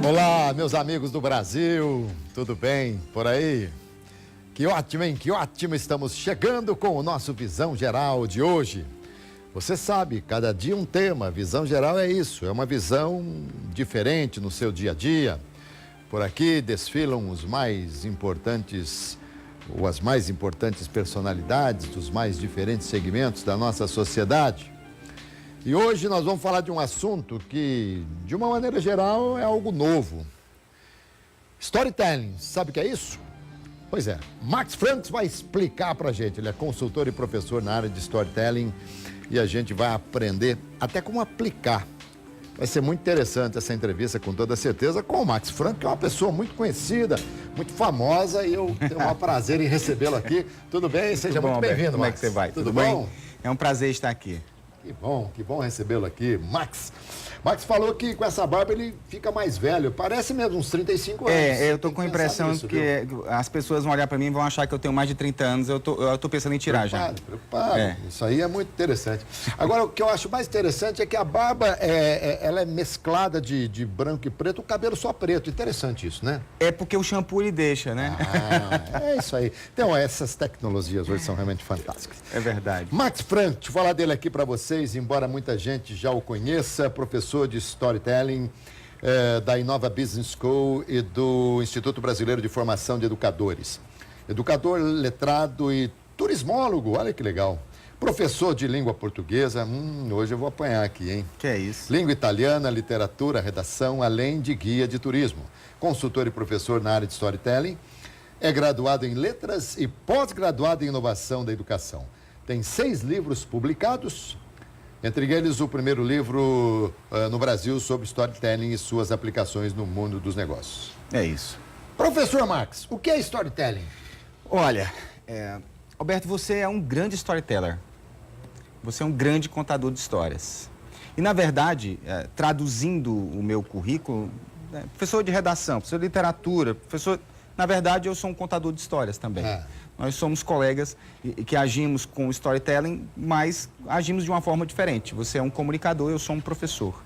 Olá, meus amigos do Brasil, tudo bem por aí? Que ótimo, hein? Que ótimo! Estamos chegando com o nosso Visão Geral de hoje. Você sabe, cada dia um tema. Visão Geral é isso, é uma visão diferente no seu dia a dia. Por aqui desfilam os mais importantes, ou as mais importantes personalidades dos mais diferentes segmentos da nossa sociedade. E hoje nós vamos falar de um assunto que, de uma maneira geral, é algo novo. Storytelling, sabe o que é isso? Pois é, Max Franks vai explicar pra gente. Ele é consultor e professor na área de Storytelling e a gente vai aprender até como aplicar. Vai ser muito interessante essa entrevista, com toda certeza, com o Max Franks, que é uma pessoa muito conhecida, muito famosa, e eu tenho o maior prazer em recebê-lo aqui. Tudo bem? Seja muito bem-vindo, Max. Como é que você vai? Tudo bom? É um prazer estar aqui. Que bom recebê-lo aqui, Max. Max falou que com essa barba ele fica mais velho, parece mesmo uns 35 anos. Eu tô com a impressão que as pessoas vão olhar para mim e vão achar que eu tenho mais de 30 anos, eu tô pensando em tirar já. Preocupado. Isso aí é muito interessante. Agora, o que eu acho mais interessante é que a barba, ela é mesclada de branco e preto, o cabelo só preto. Interessante isso, né? É porque o shampoo ele deixa, né? É isso aí. Então, essas tecnologias hoje são realmente fantásticas. É verdade. Max Franks, deixa eu falar dele aqui para vocês, embora muita gente já o conheça, professor de Storytelling da Inova Business School e do Instituto Brasileiro de Formação de Educadores. Educador, letrado e turismólogo, olha que legal. Professor de língua portuguesa, hoje eu vou apanhar aqui, hein? Que é isso? Língua italiana, literatura, redação, além de guia de turismo. Consultor e professor na área de Storytelling. É graduado em letras e pós-graduado em inovação da educação. Tem 6 livros publicados, entre eles o primeiro livro no Brasil sobre storytelling e suas aplicações no mundo dos negócios. É isso. Professor Max, o que é storytelling? Olha, Alberto, você é um grande storyteller. Você é um grande contador de histórias. E, na verdade, traduzindo o meu currículo, professor de redação, professor de literatura, professor... Na verdade, eu sou um contador de histórias também. Nós somos colegas que agimos com storytelling, mas agimos de uma forma diferente. Você é um comunicador, eu sou um professor.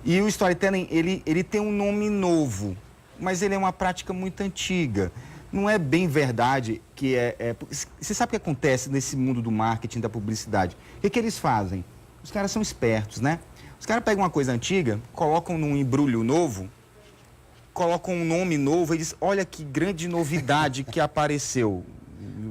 E o storytelling, ele tem um nome novo, mas ele é uma prática muito antiga. Não é bem verdade que Você sabe o que acontece nesse mundo do marketing, da publicidade? O que eles fazem? Os caras são espertos, né? Os caras pegam uma coisa antiga, colocam num embrulho novo, colocam um nome novo e dizem, olha que grande novidade que apareceu.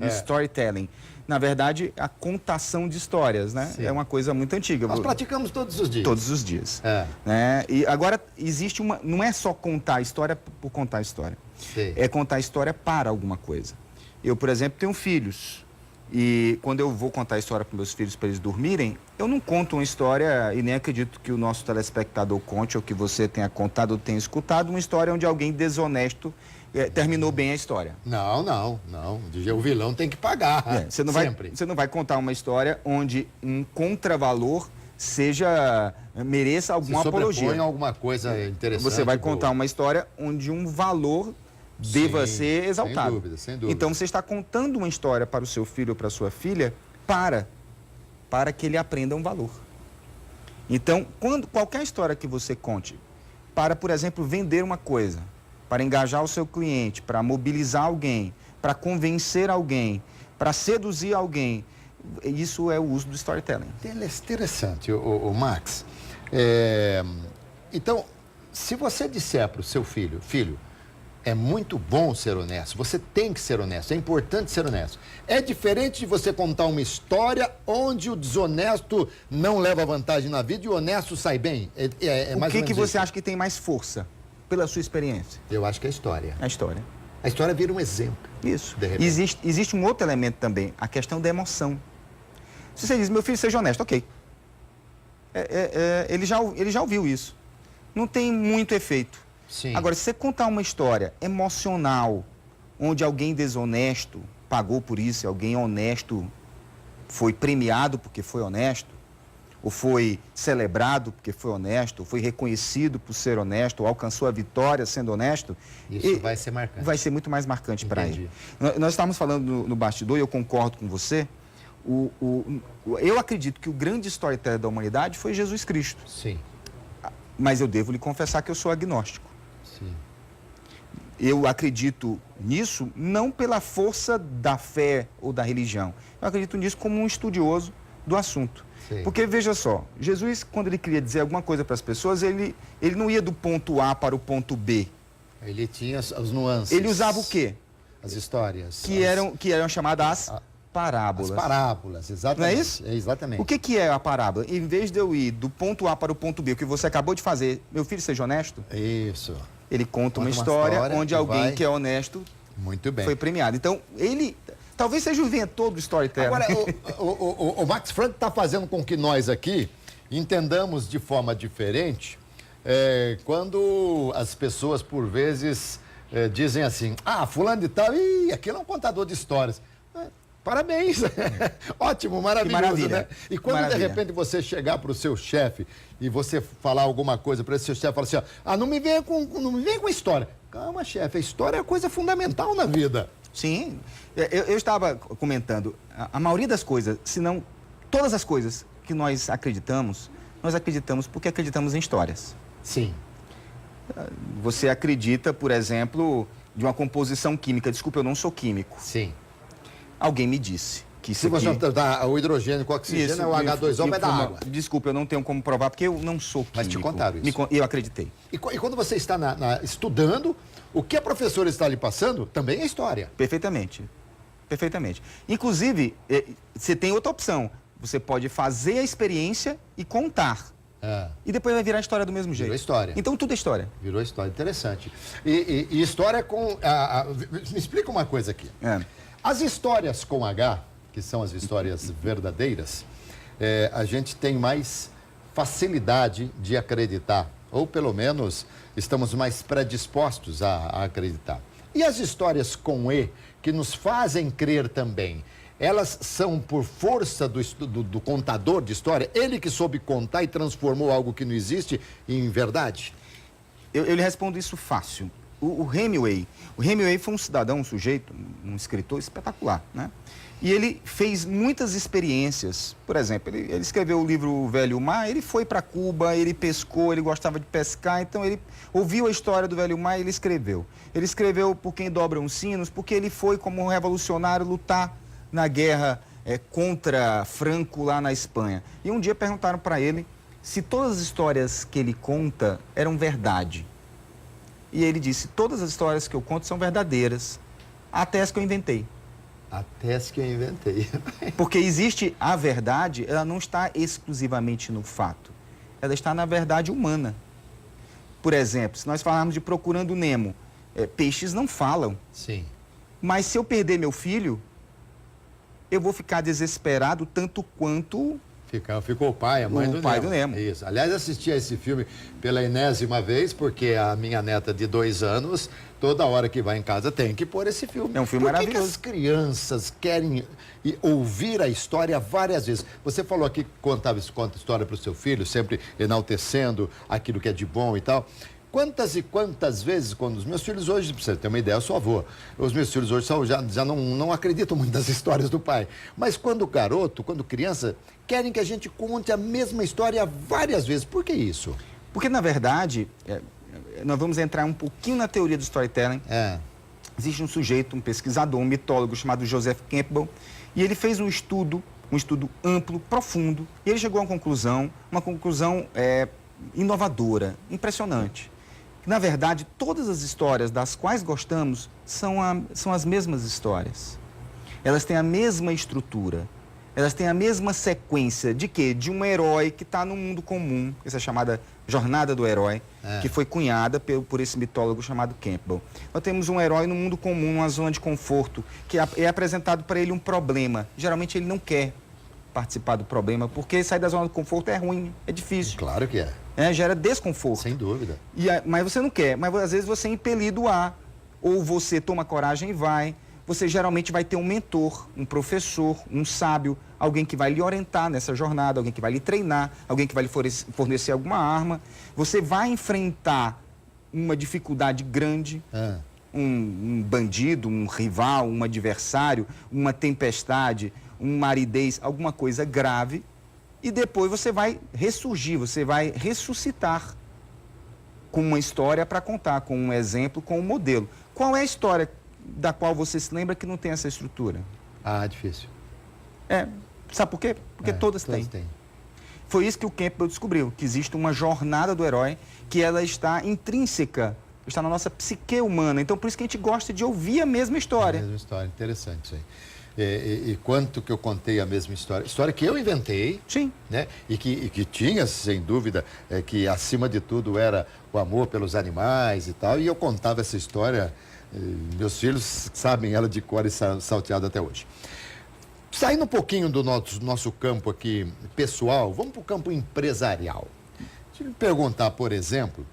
Storytelling. Na verdade, a contação de histórias, né? Sim. É uma coisa muito antiga. Nós praticamos todos os dias. Todos os dias. Né? E agora, existe uma... Não é só contar a história por contar a história. Sim. É contar a história para alguma coisa. Eu, por exemplo, tenho filhos. E quando eu vou contar a história para meus filhos, para eles dormirem, eu não conto uma história, e nem acredito que o nosso telespectador conte, ou que você tenha contado ou tenha escutado, uma história onde alguém desonesto terminou bem a história. Não. O vilão tem que pagar. Você não vai contar uma história onde um contravalor mereça alguma apologia. Alguma coisa interessante. Você vai contar uma história onde um valor deva ser exaltado. Sem dúvida. Então, você está contando uma história para o seu filho ou para a sua filha para que ele aprenda um valor. Então, qualquer história que você conte para, por exemplo, vender uma coisa, para engajar o seu cliente, para mobilizar alguém, para convencer alguém, para seduzir alguém, isso é o uso do storytelling. Interessante, o Max. Então, se você disser para o seu filho, é muito bom ser honesto, você tem que ser honesto, é importante ser honesto. É diferente de você contar uma história onde o desonesto não leva vantagem na vida e o honesto sai bem. O que você acha que tem mais força, pela sua experiência? Eu acho que é a história. A história. A história vira um exemplo. Isso. Existe um outro elemento também, a questão da emoção. Se você diz, meu filho, seja honesto, ok. Ele já ouviu isso. Não tem muito efeito. Sim. Agora, se você contar uma história emocional, onde alguém desonesto pagou por isso, alguém honesto foi premiado porque foi honesto, ou foi celebrado porque foi honesto, ou foi reconhecido por ser honesto, ou alcançou a vitória sendo honesto... Isso vai ser marcante. Vai ser muito mais marcante para ele. Nós estávamos falando no bastidor, e eu concordo com você, eu acredito que o grande storyteller da humanidade foi Jesus Cristo. Sim. Mas eu devo lhe confessar que eu sou agnóstico. Sim. Eu acredito nisso não pela força da fé ou da religião. Eu acredito nisso como um estudioso do assunto. Sim. Porque, veja só, Jesus, quando ele queria dizer alguma coisa para as pessoas, ele não ia do ponto A para o ponto B. Ele tinha as nuances. Ele usava o quê? As histórias. Que eram chamadas parábolas. As parábolas, exatamente. Não é isso? Exatamente. O que é a parábola? Em vez de eu ir do ponto A para o ponto B, o que você acabou de fazer, meu filho, seja honesto, Isso. ele conta uma história onde alguém que é honesto Muito bem. foi premiado. Então, ele talvez seja o inventor do storytelling. Agora, o Max Frank está fazendo com que nós aqui entendamos de forma diferente quando as pessoas, por vezes, dizem assim, fulano de tal, aquele é um contador de histórias. Parabéns! Ótimo, maravilhoso, né? E quando, de repente, você chegar para o seu chefe e você falar alguma coisa para esse seu chefe, falar assim, não me venha com história. Calma, chefe, a história é coisa fundamental na vida. Sim, eu estava comentando, a maioria das coisas, se não todas as coisas que nós acreditamos porque acreditamos em histórias. Sim. Você acredita, por exemplo, de uma composição química. Desculpa, eu não sou químico. Sim. Alguém me disse que isso Se você aqui... dá o hidrogênio com o oxigênio, o H2O vai dar água. Desculpa, eu não tenho como provar, porque eu não sou químico. Mas te contaram isso. Eu acreditei. E quando você está estudando, o que a professora está lhe passando também é história. Perfeitamente. Perfeitamente. Inclusive, você tem outra opção. Você pode fazer a experiência e contar. E depois vai virar história do mesmo jeito. Virou história. Então tudo é história. Virou história. Interessante. E história com... me explica uma coisa aqui. As histórias com H, que são as histórias verdadeiras, a gente tem mais facilidade de acreditar. Ou, pelo menos, estamos mais predispostos a acreditar. E as histórias com E, que nos fazem crer também, elas são por força do contador de história? Ele que soube contar e transformou algo que não existe em verdade? Eu lhe respondo isso fácil. O Hemingway foi um cidadão, um sujeito, um escritor espetacular, né? E ele fez muitas experiências. Por exemplo, ele escreveu o livro O Velho Mar, ele foi para Cuba, ele pescou, ele gostava de pescar, então ele ouviu a história do Velho Mar e ele escreveu. Ele escreveu Por Quem Dobram os Sinos, porque ele foi como um revolucionário lutar na guerra contra Franco lá na Espanha. E um dia perguntaram para ele se todas as histórias que ele conta eram verdade. E ele disse, todas as histórias que eu conto são verdadeiras, até as que eu inventei. Até as que eu inventei. Porque existe a verdade, ela não está exclusivamente no fato. Ela está na verdade humana. Por exemplo, se nós falarmos de Procurando Nemo, peixes não falam. Sim. Mas se eu perder meu filho, eu vou ficar desesperado tanto quanto... Ficou o pai, a mãe do Nemo. Isso. Aliás, assisti a esse filme pela enésima vez, porque a minha neta de 2 anos, toda hora que vai em casa, tem que pôr esse filme. É um filme maravilhoso. Por que as crianças querem ouvir a história várias vezes? Você falou aqui que conta história para o seu filho, sempre enaltecendo aquilo que é de bom e tal. Quantas e quantas vezes, quando os meus filhos hoje, para você ter uma ideia, eu sou avô, os meus filhos hoje já não acreditam muito nas histórias do pai. Mas quando garoto, quando criança, querem que a gente conte a mesma história várias vezes. Por que isso? Porque, na verdade, nós vamos entrar um pouquinho na teoria do storytelling. Existe um sujeito, um pesquisador, um mitólogo chamado Joseph Campbell, e ele fez um estudo amplo, profundo, e ele chegou a uma conclusão inovadora, impressionante. Na verdade, todas as histórias das quais gostamos são as mesmas histórias. Elas têm a mesma estrutura, elas têm a mesma sequência de quê? De um herói que está no mundo comum, essa é chamada jornada do herói, que foi cunhada por esse mitólogo chamado Campbell. Nós temos um herói no mundo comum, numa zona de conforto, que é apresentado para ele um problema. Geralmente ele não quer participar do problema, porque sair da zona de conforto é ruim, é difícil. Claro que é. Gera desconforto. Sem dúvida. Mas você não quer, mas às vezes você é impelido a, ou você toma coragem e vai. Você geralmente vai ter um mentor, um professor, um sábio, alguém que vai lhe orientar nessa jornada, alguém que vai lhe treinar, alguém que vai lhe fornecer alguma arma. Você vai enfrentar uma dificuldade grande, um bandido, um rival, um adversário, uma tempestade, uma aridez, alguma coisa grave. E depois você vai ressurgir, você vai ressuscitar com uma história para contar, com um exemplo, com um modelo. Qual é a história da qual você se lembra que não tem essa estrutura? Ah, difícil. Sabe por quê? Porque todas têm. Foi isso que o Campbell descobriu, que existe uma jornada do herói, que ela está intrínseca, está na nossa psique humana. Então, por isso que a gente gosta de ouvir a mesma história. A mesma história, interessante isso aí. E quanto que eu contei a mesma história? História que eu inventei. Sim. Né? E que tinha, sem dúvida, que acima de tudo era o amor pelos animais e tal. E eu contava essa história, meus filhos sabem ela de cor e salteado até hoje. Saindo um pouquinho do nosso campo aqui pessoal, vamos para o campo empresarial. Deixa eu me perguntar, por exemplo,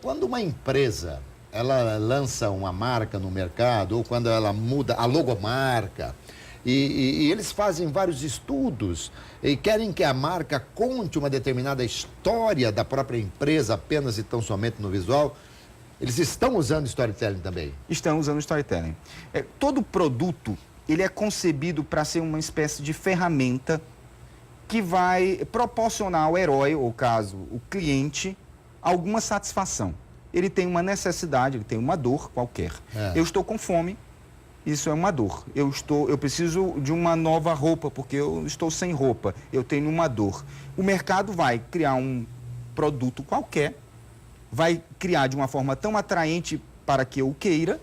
quando uma empresa ela lança uma marca no mercado, ou quando ela muda a logomarca, e eles fazem vários estudos e querem que a marca conte uma determinada história da própria empresa apenas e tão somente no visual, eles estão usando storytelling também? Estão usando storytelling. Todo produto, ele é concebido para ser uma espécie de ferramenta que vai proporcionar ao herói, ou caso, o cliente, alguma satisfação. Ele tem uma necessidade, ele tem uma dor qualquer. Eu estou com fome, isso é uma dor. Eu preciso de uma nova roupa, porque eu estou sem roupa. Eu tenho uma dor. O mercado vai criar um produto qualquer, vai criar de uma forma tão atraente para que eu queira,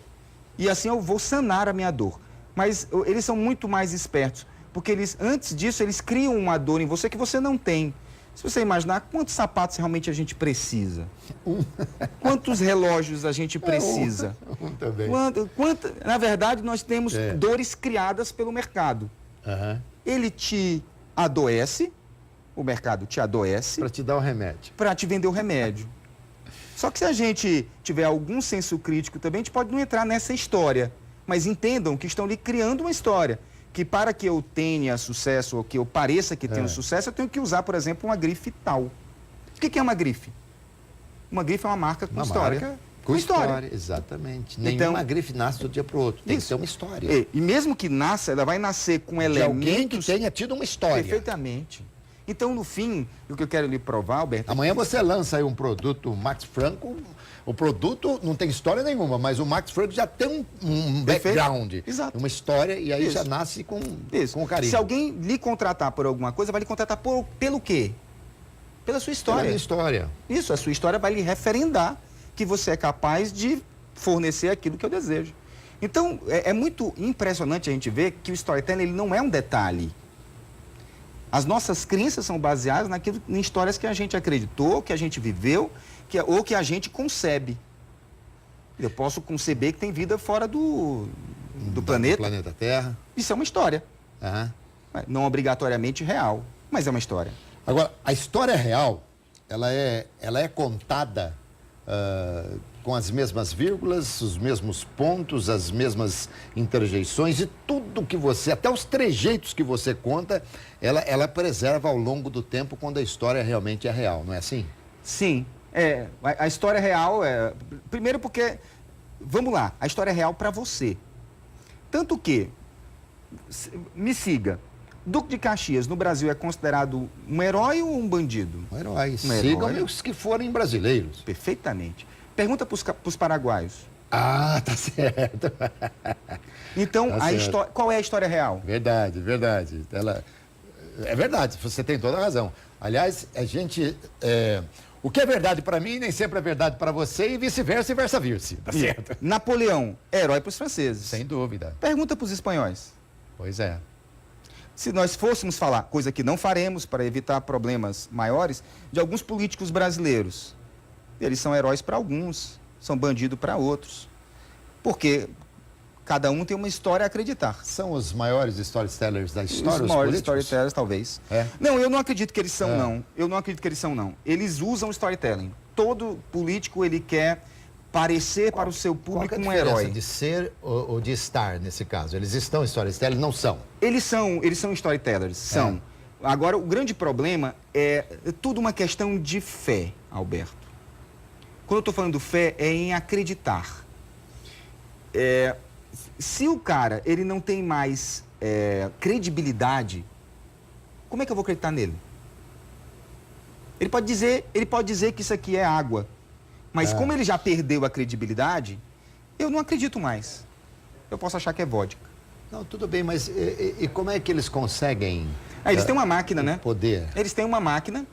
e assim eu vou sanar a minha dor. Mas eles são muito mais espertos, porque antes disso, eles criam uma dor em você que você não tem. Se você imaginar, quantos sapatos realmente a gente precisa? Quantos relógios a gente precisa? Um também. Na verdade, nós temos dores criadas pelo mercado. Ele te adoece, o mercado te adoece. Para te dar o remédio. Para te vender o remédio. Só que se a gente tiver algum senso crítico também, a gente pode não entrar nessa história. Mas entendam que estão ali criando uma história. Que para que eu tenha sucesso, ou que eu pareça que tenho sucesso, eu tenho que usar, por exemplo, uma grife tal. O que é uma grife? Uma grife é uma marca com história. Marca com história, exatamente. Então, nenhuma grife nasce do dia para o outro. Tem que ser uma história. E mesmo que nasça, ela vai nascer com elementos... De alguém que tenha tido uma história. Perfeitamente. Então, no fim, o que eu quero lhe provar, Alberto... Amanhã você lança aí um produto Max Franco. O produto não tem história nenhuma, mas o Max Franco já tem um background. Exato. Uma história, e aí já nasce com carinho. Se alguém lhe contratar por alguma coisa, vai lhe contratar pelo quê? Pela sua história. Pela minha história. Isso, a sua história vai lhe referendar que você é capaz de fornecer aquilo que eu desejo. Então, é muito impressionante a gente ver que o storytelling ele não é um detalhe. As nossas crenças são baseadas em histórias que a gente acreditou, que a gente viveu, ou que a gente concebe. Eu posso conceber que tem vida fora do planeta. Do planeta Terra. Isso é uma história. Não obrigatoriamente real, mas é uma história. Agora, a história real, ela é contada com as mesmas vírgulas, os mesmos pontos, as mesmas interjeições e tudo que você, até os trejeitos que você conta, ela preserva ao longo do tempo quando a história realmente é real, não é assim? Sim. A história real primeiro porque, vamos lá, a história é real para você. Tanto que, me siga, Duque de Caxias, no Brasil, é considerado um herói ou um bandido? Um herói. Sigam os que forem brasileiros. Perfeitamente. Pergunta para os paraguaios. Ah, tá certo. Então, qual é a história real? Verdade. É verdade, você tem toda a razão. Aliás, a gente... o que é verdade para mim nem sempre é verdade para você e vice-versa e versa-virse. Tá certo? Napoleão, herói para os franceses. Sem dúvida. Pergunta para os espanhóis. Pois é. Se nós fôssemos falar, coisa que não faremos para evitar problemas maiores, de alguns políticos brasileiros. Eles são heróis para alguns, são bandidos para outros. Porque cada um tem uma história a acreditar. São os maiores storytellers da história, os maiores storytellers, talvez. Não, eu não acredito que eles são, não. Eu não acredito que eles são, não. Eles usam storytelling. Todo político, ele quer parecer para o seu público um herói. De ser ou de estar, nesse caso? Eles estão em storytelling? Não são? Eles são storytellers, são. Agora, o grande problema é tudo uma questão de fé, Alberto. Quando eu estou falando fé, é em acreditar. Se o cara ele não tem mais credibilidade, como é que eu vou acreditar nele? Ele pode dizer que isso aqui é água. Mas como ele já perdeu a credibilidade, eu não acredito mais. Eu posso achar que é vodka. Não, tudo bem, mas e como é que eles conseguem... Eles têm uma máquina, né? Poder. Eles têm uma máquina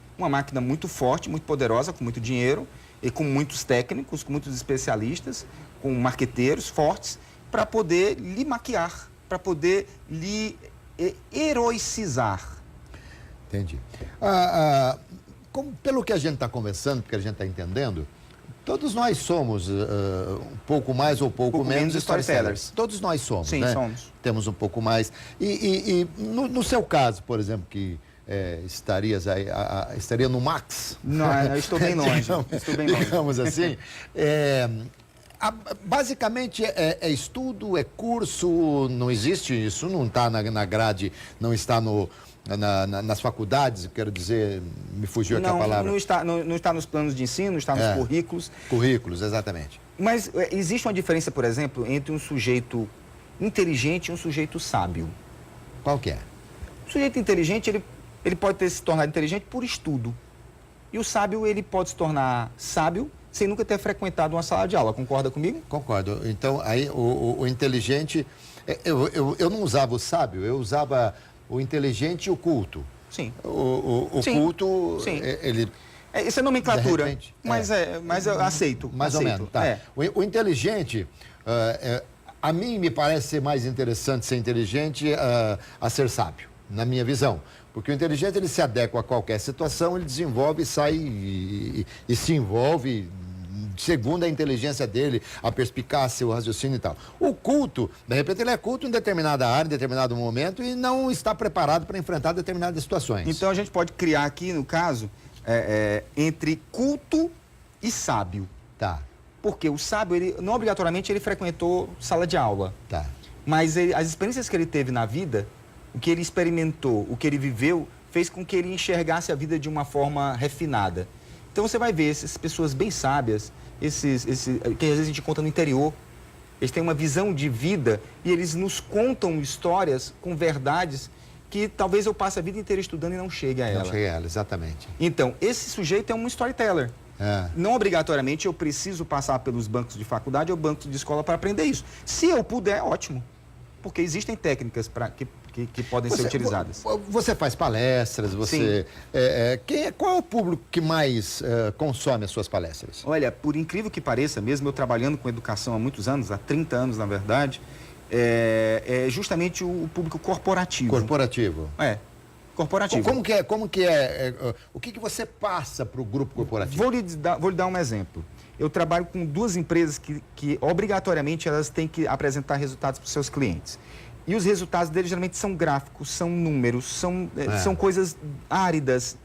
muito forte, muito poderosa, com muito dinheiro, e com muitos técnicos, com muitos especialistas, com marqueteiros fortes, para poder lhe maquiar, para poder lhe heroicizar. Entendi. Pelo que a gente está conversando, porque a gente está entendendo, todos nós somos um pouco mais ou pouco menos storytellers. Todos nós somos, Sim, né? somos. Temos um pouco mais. E no seu caso, por exemplo, que estaria no Max? Não, eu estou bem longe. Digamos assim. Basicamente é estudo, é curso, não existe isso, não está na grade, não está nas faculdades, quero dizer, me fugiu aqui a palavra. Não está nos planos de ensino, está nos currículos. Currículos, exatamente. Mas existe uma diferença, por exemplo, entre um sujeito inteligente e um sujeito sábio. Qual que é? O sujeito inteligente, ele pode ter se tornado inteligente por estudo. E o sábio, ele pode se tornar sábio sem nunca ter frequentado uma sala de aula. Concorda comigo? Concordo. Então, aí o inteligente... Eu não usava o sábio, eu usava o inteligente e o culto. Sim. Sim. Culto, sim. Ele... Isso é nomenclatura, repente, mas eu aceito. Mais ou menos, tá. O inteligente, a mim me parece ser mais interessante ser inteligente a ser sábio, na minha visão. Porque o inteligente, ele se adequa a qualquer situação, ele desenvolve, sai e se envolve segundo a inteligência dele, a perspicácia, o raciocínio e tal. O culto, de repente, ele é culto em determinada área, em determinado momento e não está preparado para enfrentar determinadas situações. Então, a gente pode criar aqui, no caso, entre culto e sábio. Tá. Porque o sábio, ele, não obrigatoriamente, ele frequentou sala de aula. Tá. Mas as experiências que ele teve na vida, o que ele experimentou, o que ele viveu, fez com que ele enxergasse a vida de uma forma refinada. Então você vai ver essas pessoas bem sábias, que às vezes a gente conta no interior, eles têm uma visão de vida e eles nos contam histórias com verdades que talvez eu passe a vida inteira estudando e não chegue a ela. Não chegue a ela, exatamente. Então, esse sujeito é um storyteller. Não obrigatoriamente eu preciso passar pelos bancos de faculdade ou bancos de escola para aprender isso. Se eu puder, ótimo. Porque existem técnicas que podem ser utilizadas. Você faz palestras, você... qual é o público que mais consome as suas palestras? Olha, por incrível que pareça, mesmo eu trabalhando com educação há muitos anos, há 30 anos na verdade, é justamente o público corporativo. Corporativo? Corporativo. Como que é o que você passa para o grupo corporativo? Vou lhe dar um exemplo. Eu trabalho com duas empresas que obrigatoriamente elas têm que apresentar resultados para os seus clientes. E os resultados deles geralmente são gráficos, são números, são coisas áridas.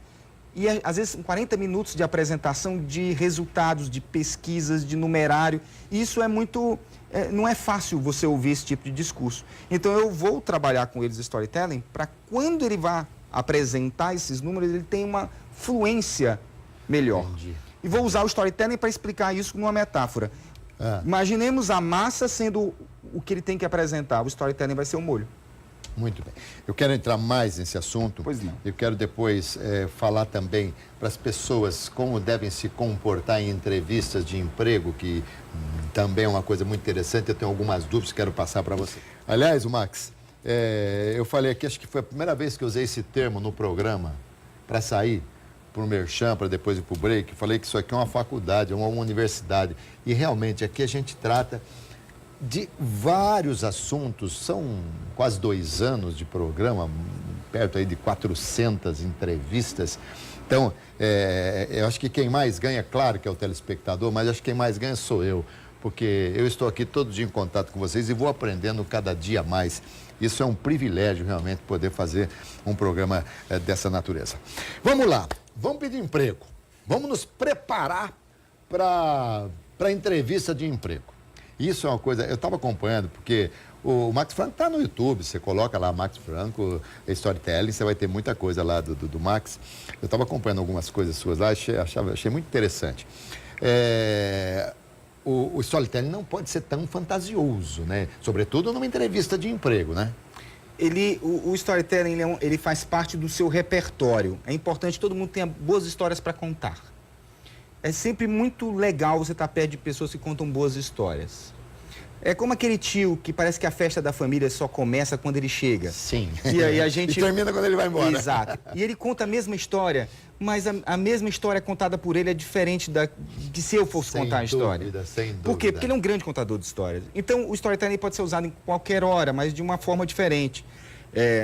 E às vezes 40 minutos de apresentação de resultados, de pesquisas, de numerário. E isso é muito... não é fácil você ouvir esse tipo de discurso. Então eu vou trabalhar com eles storytelling para quando ele vá apresentar esses números, ele tem uma fluência melhor. Entendi. E vou usar o storytelling para explicar isso numa metáfora. Imaginemos a massa sendo o que ele tem que apresentar. O storytelling vai ser o molho. Muito bem. Eu quero entrar mais nesse assunto. Pois não. Eu quero depois falar também para as pessoas como devem se comportar em entrevistas de emprego, que também é uma coisa muito interessante. Eu tenho algumas dúvidas que quero passar para você. Aliás, o Max, eu falei aqui, acho que foi a primeira vez que eu usei esse termo no programa para sair para o Merchan, para depois ir para o break. Falei que isso aqui é uma faculdade, é uma universidade. E realmente aqui a gente trata de vários assuntos, são quase 2 anos de programa, perto aí de 400 entrevistas. Então, eu acho que quem mais ganha, claro que é o telespectador, mas acho que quem mais ganha sou eu, porque eu estou aqui todo dia em contato com vocês e vou aprendendo cada dia mais. Isso é um privilégio realmente poder fazer um programa dessa natureza. Vamos lá, vamos pedir emprego, vamos nos preparar para a entrevista de emprego. Isso é uma coisa, eu estava acompanhando, porque o Max Franco está no YouTube, você coloca lá Max Franco, Storytelling, você vai ter muita coisa lá do Max. Eu estava acompanhando algumas coisas suas lá, achei muito interessante. O Storytelling não pode ser tão fantasioso, né? Sobretudo numa entrevista de emprego, né? O Storytelling, ele faz parte do seu repertório. É importante que todo mundo tenha boas histórias para contar. É sempre muito legal você estar perto de pessoas que contam boas histórias. É como aquele tio que parece que a festa da família só começa quando ele chega. Sim. E aí a gente... E termina quando ele vai embora. Exato. E ele conta a mesma história, mas a mesma história contada por ele é diferente de se eu fosse contar a história. Sem dúvida. Por quê? Porque ele é um grande contador de histórias. Então, o storytelling pode ser usado em qualquer hora, mas de uma forma diferente.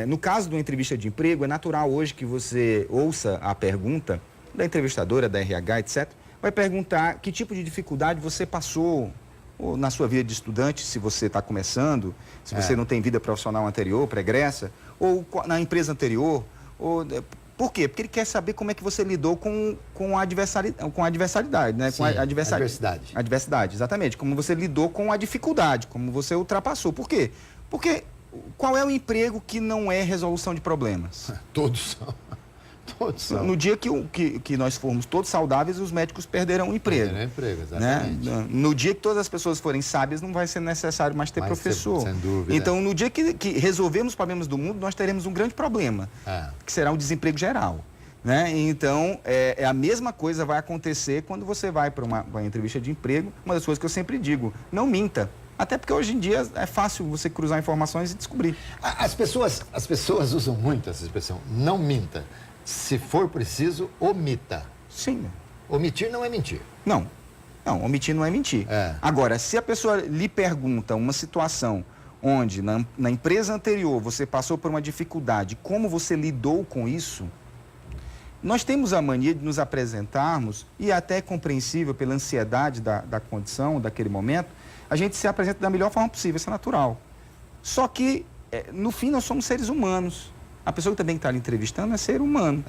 No caso de uma entrevista de emprego, é natural hoje que você ouça a pergunta da entrevistadora, da RH, etc. Vai perguntar que tipo de dificuldade você passou ou na sua vida de estudante, se você está começando, se você não tem vida profissional anterior, pregressa, ou na empresa anterior. Por quê? Porque ele quer saber como é que você lidou com a adversidade, né? Sim, com a adversidade. Adversidade, exatamente. Como você lidou com a dificuldade, como você ultrapassou. Por quê? Porque qual é o emprego que não é resolução de problemas? Todos são. Todos são. No dia que nós formos todos saudáveis, os médicos perderão o emprego. Perderão o emprego, exatamente. Né? No dia que todas as pessoas forem sábias, não vai ser necessário mais ter professor. Sem dúvida. Então, no dia que resolvermos os problemas do mundo, nós teremos um grande problema, que será o desemprego geral. Né? Então, a mesma coisa vai acontecer quando você vai para uma entrevista de emprego. Uma das coisas que eu sempre digo, não minta. Até porque hoje em dia é fácil você cruzar informações e descobrir. As pessoas usam muito essa expressão, não minta. Se for preciso, omita. Sim. Omitir não é mentir. Não, omitir não é mentir. Agora, se a pessoa lhe pergunta uma situação onde na empresa anterior você passou por uma dificuldade, como você lidou com isso, nós temos a mania de nos apresentarmos, e até é compreensível pela ansiedade da condição, daquele momento, a gente se apresenta da melhor forma possível, isso é natural. Só que, no fim, nós somos seres humanos. A pessoa que também está lhe entrevistando é ser humano.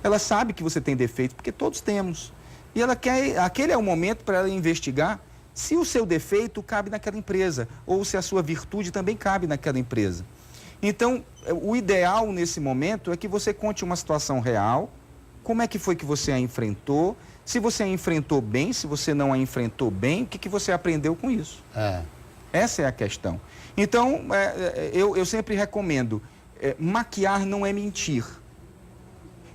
Ela sabe que você tem defeitos, porque todos temos. E ela quer, aquele é o momento para ela investigar se o seu defeito cabe naquela empresa, ou se a sua virtude também cabe naquela empresa. Então, o ideal nesse momento é que você conte uma situação real, como é que foi que você a enfrentou, se você a enfrentou bem, se você não a enfrentou bem, o que você aprendeu com isso? Essa é a questão. Então, eu sempre recomendo, maquiar não é mentir.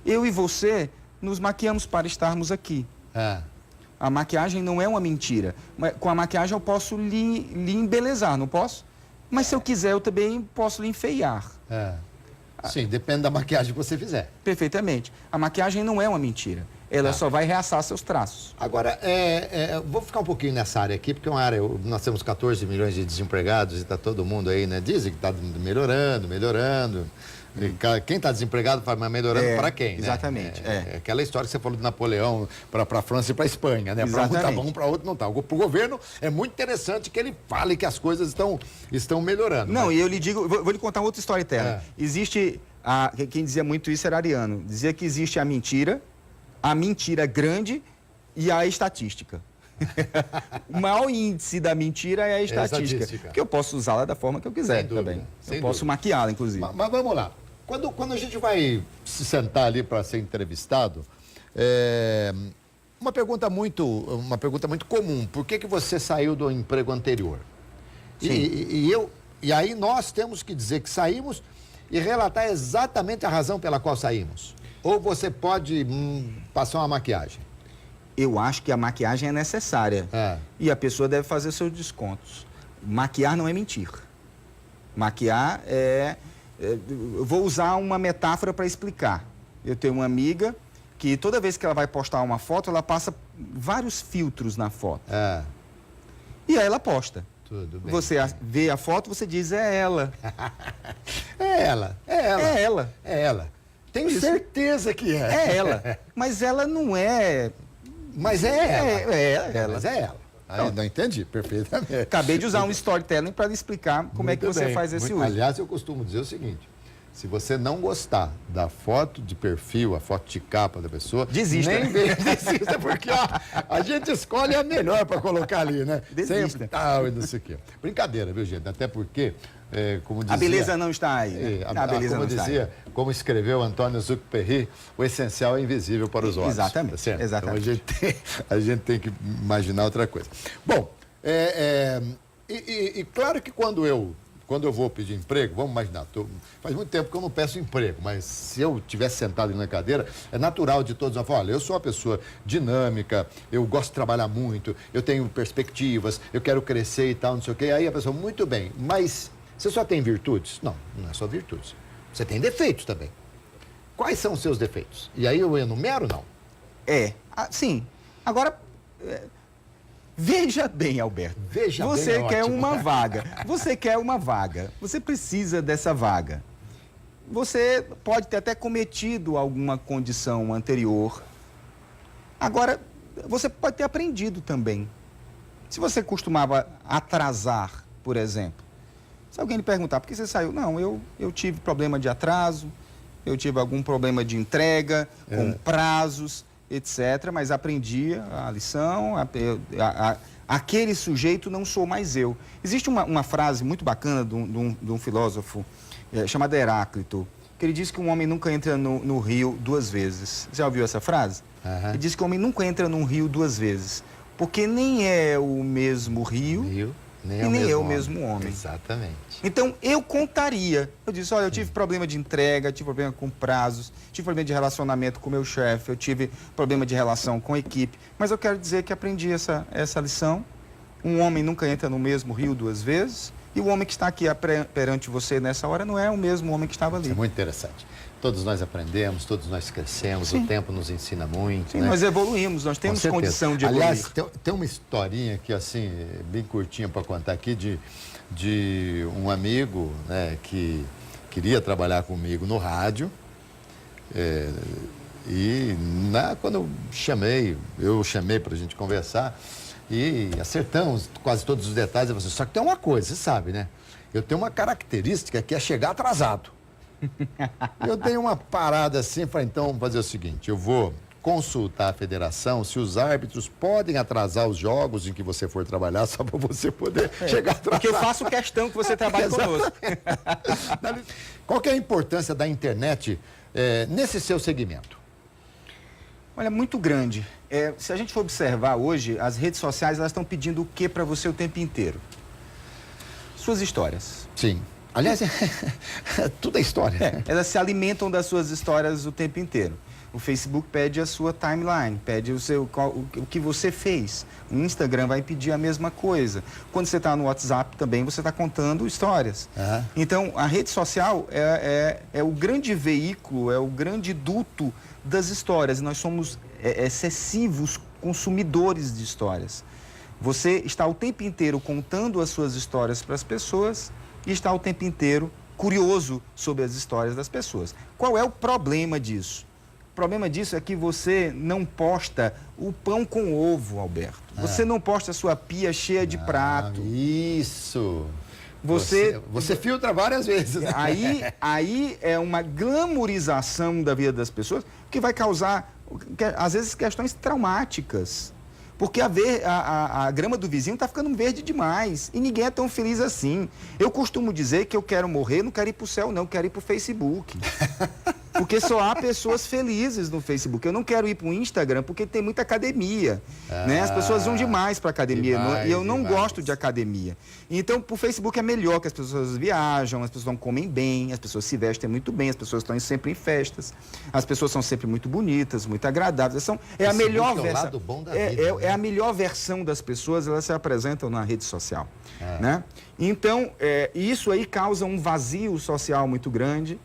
Eu e você nos maquiamos para estarmos aqui. A maquiagem não é uma mentira. Com a maquiagem eu posso lhe embelezar, não posso? Mas se eu quiser, eu também posso lhe enfeiar. Sim, depende da maquiagem que você fizer. Perfeitamente. A maquiagem não é uma mentira. Ela só vai realçar seus traços. Agora, vou ficar um pouquinho nessa área aqui, porque é uma área, nós temos 14 milhões de desempregados e está todo mundo aí, né? Dizem que está melhorando. Quem está desempregado fala, mas melhorando para quem, né? Exatamente. Aquela história que você falou de Napoleão para a França e para a Espanha, né? Para um tá bom, para outro não tá. Para o governo é muito interessante que ele fale que as coisas estão melhorando. Não, e eu lhe digo, vou lhe contar outra história eterna. Existe, quem dizia muito isso era Ariano, dizia que existe a mentira grande e a estatística. O maior índice da mentira é a estatística. Porque eu posso usá-la da forma que eu quiser também. Eu posso maquiá-la, inclusive. Mas vamos lá. Quando a gente vai se sentar ali para ser entrevistado, uma pergunta muito comum. Por que você saiu do emprego anterior? E aí nós temos que dizer que saímos e relatar exatamente a razão pela qual saímos. Ou você pode passar uma maquiagem? Eu acho que a maquiagem é necessária. E a pessoa deve fazer seus descontos. Maquiar não é mentir. Maquiar eu vou usar uma metáfora para explicar. Eu tenho uma amiga que toda vez que ela vai postar uma foto, ela passa vários filtros na foto. E aí ela posta. Tudo bem. Você vê a foto, você diz, é ela. É ela. É ela. É ela. Tenho certeza que é. É ela. Mas ela não é... Mas é ela. É ela. Mas é ela. Então, não entendi perfeitamente. Acabei de usar um storytelling para explicar como é que você faz esse uso. Aliás, eu costumo dizer o seguinte: se você não gostar da foto de perfil, a foto de capa da pessoa, desista. Nem desista, porque a gente escolhe a melhor para colocar ali, né? Desista. Sempre tal e não sei o quê. Brincadeira, viu, gente? Até porque, como dizia... A beleza não está aí. Né? A beleza como não dizia, está aí. Como escreveu Antônio Exupéry, o essencial é invisível para os olhos. Exatamente. Tá certo? Exatamente. Então a gente tem que imaginar outra coisa. Bom, e claro que quando eu quando eu vou pedir emprego, vamos imaginar, faz muito tempo que eu não peço emprego, mas se eu tivesse sentado ali na cadeira, é natural de todos falar, olha, eu sou uma pessoa dinâmica, eu gosto de trabalhar muito, eu tenho perspectivas, eu quero crescer e tal, não sei o quê. Aí a pessoa, muito bem, mas você só tem virtudes? Não, não é só virtudes. Você tem defeitos também. Quais são os seus defeitos? E aí eu enumero, não? Sim. Agora, veja bem, Alberto. Veja bem, você quer ótimo. uma vaga. Você quer uma vaga. Você precisa dessa vaga. Você pode ter até cometido alguma condição anterior. Agora, você pode ter aprendido também. Se você costumava atrasar, por exemplo, se alguém lhe perguntar por que você saiu, não, eu tive problema de atraso, eu tive algum problema de entrega, com prazos, etc., mas aprendi a lição, aquele sujeito não sou mais eu. Existe uma frase muito bacana de um filósofo chamado Heráclito, que ele diz que um homem nunca entra no rio duas vezes. Já ouviu essa frase? Ele diz que o homem nunca entra num rio duas vezes, porque nem é o mesmo rio, nem é o mesmo homem. Exatamente. Então, eu contaria. Eu disse, olha, eu tive problema de entrega, tive problema com prazos, tive problema de relacionamento com o meu chefe, eu tive problema de relação com a equipe. Mas eu quero dizer que aprendi essa lição. Um homem nunca entra no mesmo rio duas vezes. E o homem que está aqui perante você nessa hora não é o mesmo homem que estava ali. Isso é muito interessante. Todos nós aprendemos, todos nós crescemos, Sim. O tempo nos ensina muito. Sim, né? nós evoluímos, nós temos condição de evoluir. Aliás, tem uma historinha aqui, assim, bem curtinha para contar aqui, de um amigo, né, que queria trabalhar comigo no rádio. Quando eu chamei para a gente conversar e acertamos quase todos os detalhes. Eu falei, só que tem uma coisa, você sabe, né? Eu tenho uma característica que é chegar atrasado. Eu dei uma parada assim, falei, então vamos fazer o seguinte, eu vou consultar a federação se os árbitros podem atrasar os jogos em que você for trabalhar, só para você poder chegar atrasado. Porque eu faço questão que você trabalhe conosco. Qual que é a importância da internet nesse seu segmento? Olha, muito grande. Se a gente for observar hoje, as redes sociais elas estão pedindo o que para você o tempo inteiro? Suas histórias. Sim. Aliás, tudo é história. Elas se alimentam das suas histórias o tempo inteiro. O Facebook pede a sua timeline, pede o que você fez. O Instagram vai pedir a mesma coisa. Quando você está no WhatsApp também, você está contando histórias. Então, a rede social é o grande veículo, é o grande duto das histórias. Nós somos excessivos consumidores de histórias. Você está o tempo inteiro contando as suas histórias para as pessoas e está o tempo inteiro curioso sobre as histórias das pessoas. Qual é o problema disso? O problema disso é que você não posta o pão com ovo, Alberto. Você não posta a sua pia cheia de prato. Isso! Você filtra várias vezes. Né? Aí é uma glamorização da vida das pessoas que vai causar, às vezes, questões traumáticas. Porque a grama do vizinho está ficando verde demais e ninguém é tão feliz assim. Eu costumo dizer que eu quero morrer, não quero ir para o céu não, quero ir para o Facebook. Porque só há pessoas felizes no Facebook. Eu não quero ir para o Instagram porque tem muita academia. Né? As pessoas vão demais para a academia e eu não gosto de academia. Então, para o Facebook é melhor que as pessoas viajam, as pessoas comem bem, as pessoas se vestem muito bem, as pessoas estão sempre em festas, as pessoas são sempre muito bonitas, muito agradáveis. É a melhor versão. É a melhor versão das pessoas, elas se apresentam na rede social. Né? Então, isso aí causa um vazio social muito grande,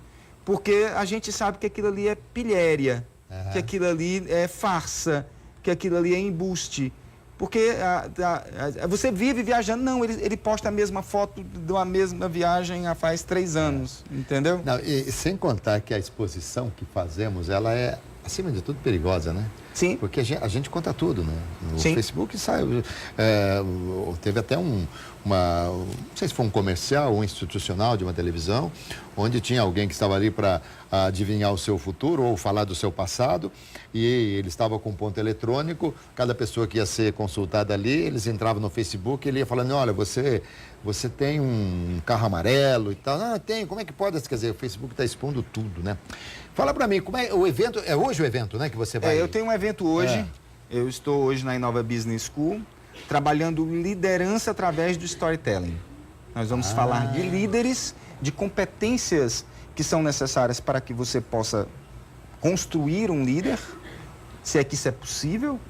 porque a gente sabe que aquilo ali é pilhéria, que aquilo ali é farsa, que aquilo ali é embuste. Porque você vive viajando, não, ele posta a mesma foto de uma mesma viagem há faz 3 anos, entendeu? Não, e sem contar que a exposição que fazemos, ela é, acima de tudo, perigosa, né? Sim. Porque a gente conta tudo, né? No Sim. Facebook teve até não sei se foi um comercial ou institucional de uma televisão, onde tinha alguém que estava ali para adivinhar o seu futuro ou falar do seu passado, e ele estava com um ponto eletrônico, cada pessoa que ia ser consultada ali, eles entravam no Facebook e ele ia falando, olha, você tem um carro amarelo e tal. Não, tem, como é que pode? Quer dizer, o Facebook está expondo tudo, né? Fala para mim, como é o evento? É hoje o evento, né, que você vai... Eu tenho um evento hoje, eu estou hoje na Inova Business School, trabalhando liderança através do storytelling. Nós vamos falar de líderes, de competências que são necessárias para que você possa construir um líder, se é que isso é possível.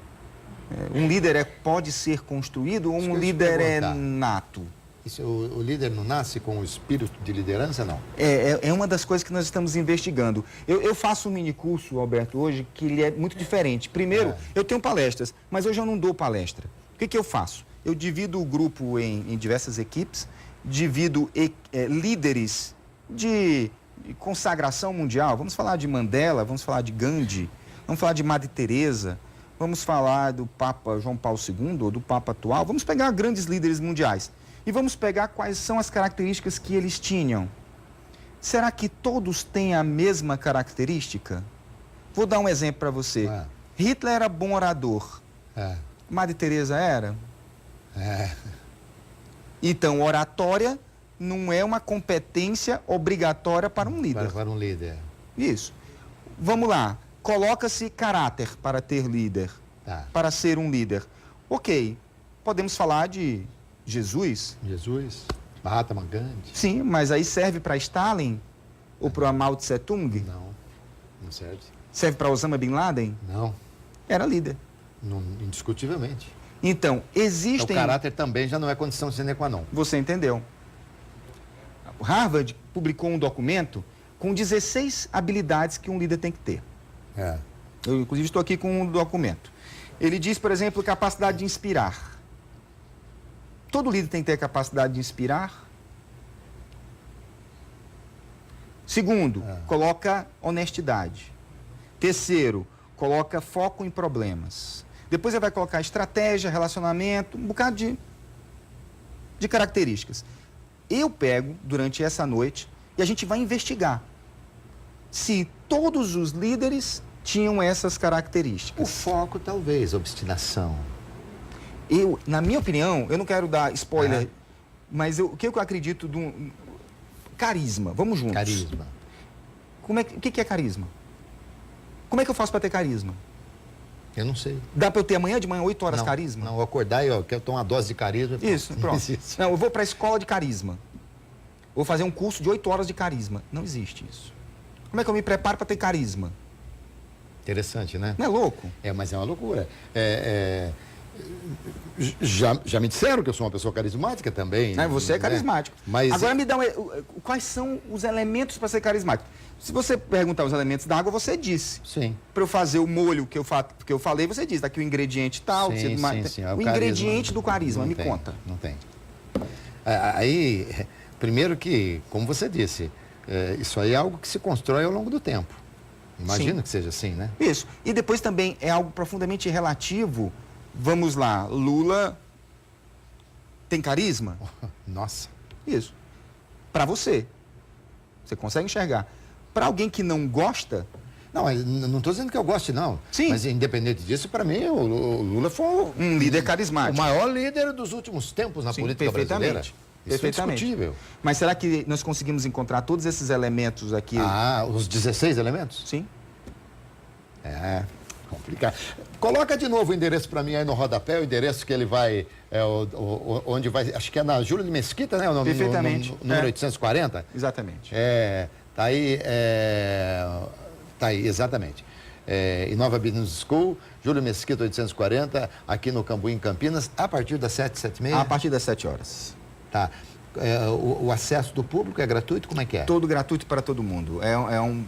Um líder pode ser construído ou um líder é nato? Isso, o líder não nasce com o espírito de liderança, não? É uma das coisas que nós estamos investigando. Eu faço um mini curso, Alberto, hoje, que ele é muito diferente. Primeiro, eu tenho palestras, mas hoje eu não dou palestra. O que eu faço? Eu divido o grupo em diversas equipes, divido líderes de consagração mundial. Vamos falar de Mandela, vamos falar de Gandhi, vamos falar de Madre Teresa, vamos falar do Papa João Paulo II, ou do Papa atual. Vamos pegar grandes líderes mundiais e vamos pegar quais são as características que eles tinham. Será que todos têm a mesma característica? Vou dar um exemplo para você. Hitler era bom orador. Madre Teresa era? Então, oratória não é uma competência obrigatória para um líder. Para um líder. Isso. Vamos lá. Coloca-se caráter para ter líder, para ser um líder. Ok, podemos falar de Jesus. Mahatma Gandhi. Sim, mas aí serve para Stalin ou para Mao Tse Tung? Não serve. Serve para Osama Bin Laden? Não. Era líder. Indiscutivelmente. Então, existem... O caráter também já não é condição sine qua non. Você entendeu. Harvard publicou um documento com 16 habilidades que um líder tem que ter. Eu, inclusive, estou aqui com um documento. Ele diz, por exemplo, capacidade de inspirar. Todo líder tem que ter capacidade de inspirar. Segundo, coloca honestidade. Terceiro, coloca foco em problemas. Depois ele vai colocar estratégia, relacionamento, um bocado de características. Eu pego durante essa noite e a gente vai investigar se todos os líderes tinham essas características. O foco, talvez, obstinação. Na minha opinião, eu não quero dar spoiler, mas o que eu acredito de um carisma. Vamos juntos. Carisma. O que é carisma? Como é que eu faço para ter carisma? Eu não sei. Dá para eu ter amanhã de manhã 8 horas carisma? Não, eu acordar e quero tomar uma dose de carisma. Isso, pronto. Não, eu vou para a escola de carisma. Vou fazer um curso de 8 horas de carisma. Não existe isso. Como é que eu me preparo para ter carisma? Interessante, né? Não é louco? Mas é uma loucura. Já me disseram que eu sou uma pessoa carismática também. Você é carismático. Mas agora me dá quais são os elementos para ser carismático? Se você perguntar os elementos da água, você disse. Sim. Para eu fazer o molho que eu falei, você disse. Aqui o ingrediente tal. Sim. O ingrediente do carisma, me conta. Não tem. Aí, primeiro que, como você disse, isso aí é algo que se constrói ao longo do tempo. Imagino que seja assim, né? Isso. E depois também é algo profundamente relativo. Vamos lá, Lula tem carisma? Nossa. Isso. Para você. Você consegue enxergar. Para alguém que não gosta... Não estou dizendo que eu goste, não. Sim. Mas independente disso, para mim, o Lula foi um líder carismático. O maior líder dos últimos tempos na política brasileira. Isso é indiscutível. Mas será que nós conseguimos encontrar todos esses elementos aqui? Os 16 elementos? Sim. Complicado. Coloca de novo o endereço para mim aí no rodapé, o endereço que ele vai, onde vai, acho que é na Júlio de Mesquita, né? Perfeitamente. Número 840? Exatamente. Tá aí, exatamente. Inova Business School, Júlio Mesquita 840, aqui no Cambuí, em Campinas, a partir das 7, 7h30? A partir das 7 horas. Tá. O acesso do público é gratuito? Como é que é? Todo gratuito para todo mundo.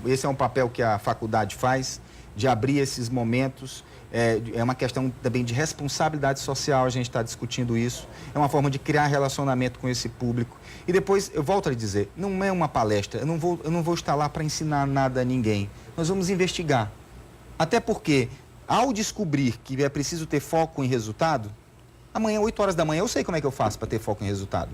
Esse é um papel que a faculdade faz, de abrir esses momentos. É uma questão também de responsabilidade social, a gente está discutindo isso. É uma forma de criar relacionamento com esse público. E depois, eu volto a lhe dizer, não é uma palestra, eu não vou estar lá para ensinar nada a ninguém. Nós vamos investigar. Até porque, ao descobrir que é preciso ter foco em resultado, amanhã, 8 horas da manhã, eu sei como é que eu faço para ter foco em resultado.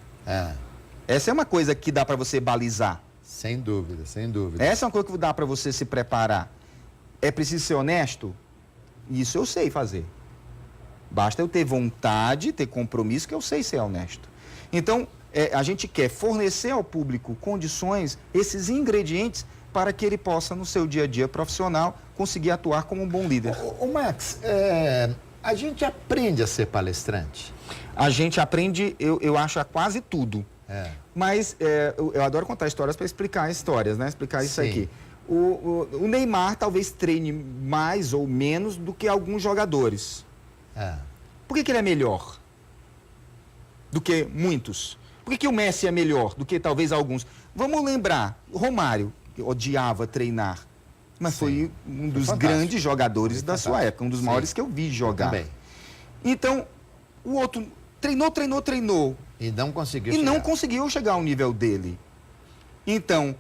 Essa é uma coisa que dá para você balizar. Sem dúvida, sem dúvida. Essa é uma coisa que dá para você se preparar. É preciso ser honesto? Isso eu sei fazer. Basta eu ter vontade, ter compromisso, que eu sei ser honesto. Então, a gente quer fornecer ao público condições, esses ingredientes, para que ele possa, no seu dia a dia profissional, conseguir atuar como um bom líder. Max, a gente aprende a ser palestrante? A gente aprende, eu acho, a quase tudo. Mas eu adoro contar histórias para explicar histórias, né? Explicar isso Sim. aqui. O Neymar talvez treine mais ou menos do que alguns jogadores. Por que ele é melhor do que muitos? Por que o Messi é melhor do que talvez alguns? Vamos lembrar, o Romário, que odiava treinar, mas foi um dos grandes jogadores da sua época, um dos maiores que eu vi jogar. Também. Então, o outro treinou. E não conseguiu E chegar. não conseguiu chegar ao nível dele. Então,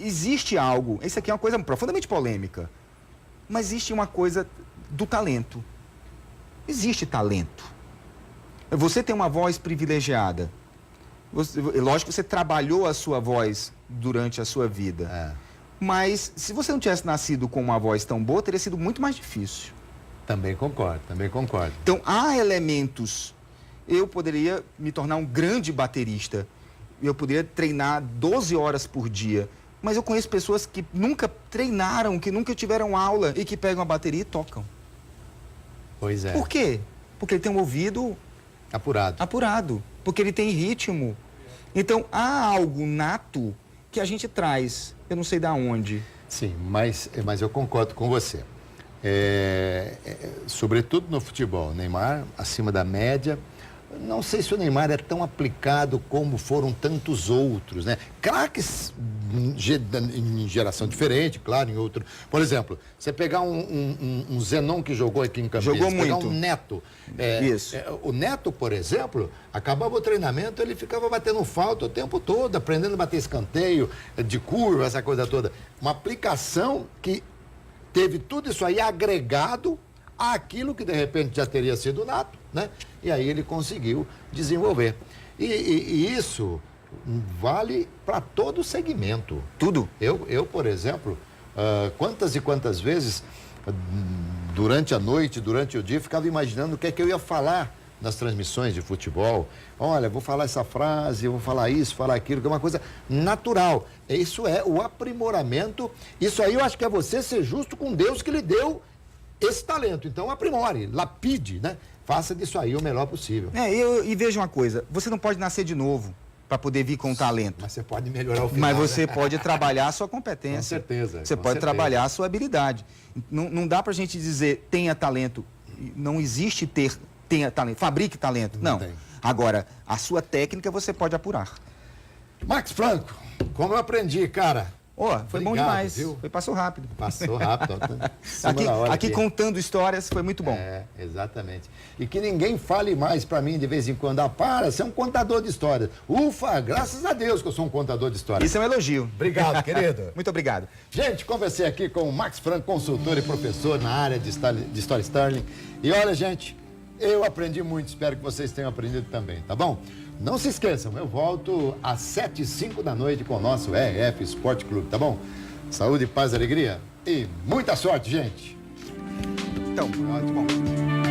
existe algo, isso aqui é uma coisa profundamente polêmica, mas existe uma coisa do talento. Existe talento. Você tem uma voz privilegiada. Lógico que você trabalhou a sua voz durante a sua vida. Mas se você não tivesse nascido com uma voz tão boa, teria sido muito mais difícil. Também concordo. Então, há elementos. Eu poderia me tornar um grande baterista. Eu poderia treinar 12 horas por dia. Mas eu conheço pessoas que nunca treinaram, que nunca tiveram aula e que pegam a bateria e tocam. Pois é. Por quê? Porque ele tem um ouvido apurado. Porque ele tem ritmo. Então, há algo nato que a gente traz. Eu não sei de onde. Sim, mas eu concordo com você. Sobretudo no futebol, Neymar acima da média. Não sei se o Neymar é tão aplicado como foram tantos outros, né? Craques em geração diferente, claro, em outro. Por exemplo, você pegar um Zenon que jogou aqui em Campinas, Jogou pegar muito. um Neto. Isso. O Neto, por exemplo, acabava o treinamento, ele ficava batendo falta o tempo todo, aprendendo a bater escanteio, de curva, essa coisa toda. Uma aplicação que teve tudo isso aí agregado àquilo que de repente já teria sido nato, né? E aí ele conseguiu desenvolver. E isso vale para todo segmento. Tudo. Eu, por exemplo, quantas e quantas vezes, durante a noite, durante o dia, ficava imaginando o que é que eu ia falar nas transmissões de futebol. Olha, vou falar essa frase, vou falar isso, falar aquilo, que é uma coisa natural. Isso é o aprimoramento. Isso aí eu acho que é você ser justo com Deus que lhe deu esse talento. Então aprimore, lapide, né? Faça disso aí o melhor possível. E veja uma coisa, você não pode nascer de novo para poder vir com talento. Mas você pode melhorar o final. Mas você né? pode trabalhar a sua competência. Com certeza. Você pode trabalhar a sua habilidade. Não dá pra gente dizer tenha talento. Não existe tenha talento, fabrique talento. Não. tem. Agora, a sua técnica você pode apurar. Max Franco, como eu aprendi, cara. Foi bom Obrigado, demais. viu? Passou rápido. Passou rápido. Aqui contando histórias foi muito bom. Exatamente. E que ninguém fale mais pra mim de vez em quando. Para, você é um contador de histórias. Ufa, graças a Deus que eu sou um contador de histórias. Isso é um elogio. Obrigado, querido. Muito obrigado. Gente, conversei aqui com o Max Franco, consultor e professor na área de Storytelling. E olha, gente, eu aprendi muito, espero que vocês tenham aprendido também, tá bom? Não se esqueçam, eu volto às 7h05 da noite com o nosso RF Esporte Clube, tá bom? Saúde, paz, alegria e muita sorte, gente! Então, ótimo.